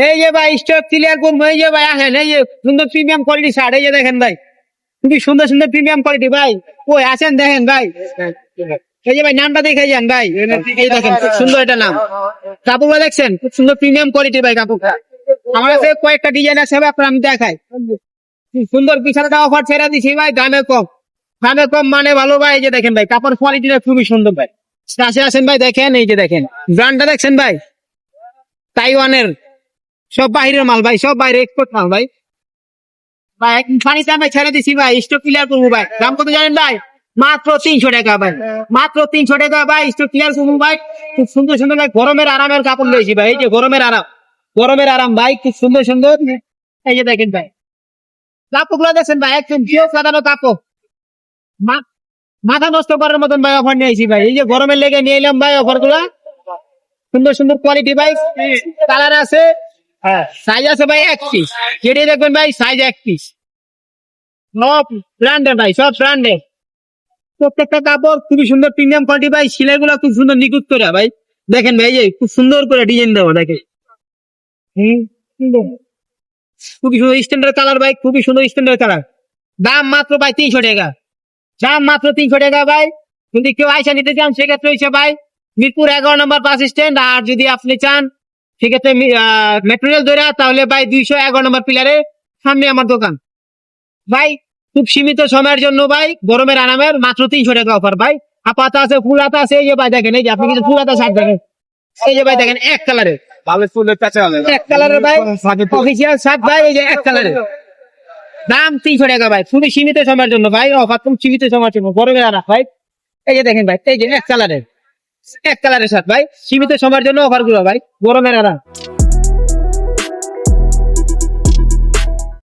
এই যে ভাই স্টক ক্লিয়ার করবো, এই যে ভাই আসেন, এই যে সুন্দর প্রিমিয়াম কোয়ালিটি শার্ট, এই যে দেখেন ভাই, খুবই সুন্দর সুন্দর প্রিমিয়াম কোয়ালিটি ভাই। ওই আসেন দেখেন ভাই, এই যে ভাই নামটা দেখে যান ভাই, এই দেখেন খুব সুন্দর এটা নাম। কাপড় দেখছেন খুব সুন্দর প্রিমিয়াম কোয়ালিটি ভাই কাপড়। আমার কাছে কয়েকটা ডিজাইন আছে ভাই, আপনার আমি দেখাই। সুন্দর পিছাটা অফার ছেড়ে দিছি ভাই, দামে কম, দামে কম মানে ভালো ভাই। এই যে দেখেন ভাই কাপড় কোয়ালিটিটা খুবই সুন্দর ভাই। কাছে আসেন ভাই দেখেন, এই যে দেখেন ব্র্যান্ডটা দেখছেন ভাই, তাইওয়ানের, সব বাহিরের মাল ভাই, সব বাইরে এক্সপোর্ট মাল ভাই। ভাই পানি দামে ছেড়ে দিছি ভাই, স্টক ক্লিয়ার করবো ভাই। দাম কত জানেন ভাই? মাত্র 300 টাকা ভাই, মাত্র 300 টাকা ভাই, স্টক ক্লিয়ার করবো ভাই। খুব সুন্দর সুন্দর ভাই গরমের আরামের কাপড় লইছি ভাই, এই যে গরমের আরাম, গরমের আরাম ভাই, খুব সুন্দর সুন্দর। এই যে দেখেন ভাই কাপড় গুলো দেখছেন ভাই, একদম জিও সাদানো কাপড়, মাথা নষ্ট করার মতন ভাই অফার নিয়েছি ভাই। এই যে গরমের লেগে নিয়ে এলাম ভাই অফার গুলা, সুন্দর সুন্দর কোয়ালিটি ভাই, কালার আছে, সাইজ আছে ভাই 1 পিস, যেটাই দেখবেন ভাই সাইজ 1 পিস, সব ব্র্যান্ডেড ভাই, সব ব্র্যান্ডেড। প্রত্যেকটা কাপড় খুবই সুন্দর প্রিমিয়াম কোয়ালিটি ভাই, সেলাই গুলা খুব সুন্দর নিখুঁত করে ভাই। দেখেন ভাই, এই যে খুব সুন্দর করে ডিজাইন দেওয়া, দেখেন খুবই সুন্দর স্ট্যান্ডার্ড কালার ভাই, খুবই সুন্দর স্ট্যান্ডার্ড কালার। দাম মাত্র ভাই 300 টাকা, দাম মাত্র 300 টাকা ভাই। যদি কেউ আইসা নিতে চান সেক্ষেত্রে হচ্ছে ভাই মিরপুর 11 নম্বর বাস স্ট্যান্ড। আর যদি আপনি চান সেক্ষেত্রে মেট্রো রেল ধরে, তাহলে ভাই 211 নম্বর পিলারে সামনে আমার দোকান ভাই। খুব সীমিত সময়ের জন্য ভাই গরমের আরামের মাত্র 300 টাকা অফার ভাই। হাতা আছে, ফুল হাতা আছে, এই যে ভাই দেখেন, এই যে আপনি কিন্তু ফুল হাতা শার্ট দেখেন, এই যে ভাই দেখেন এক কালারের, এক কালারের ভাই অফিসিয়াল শার্ট ভাই, এই যে এক কালারের, দাম 300 টাকা ভাই। খুবই সীমিত সময়ের জন্য ভাই অফার, খুব সীমিত সময়ের জন্য গরমের আরাম ভাই। এই যে দেখেন ভাই, এই যে এক কালারের, এক কালারের শার্ট ভাই, সীমিত সময়ের জন্য অফার গুলো ভাই, গরমের আরাম।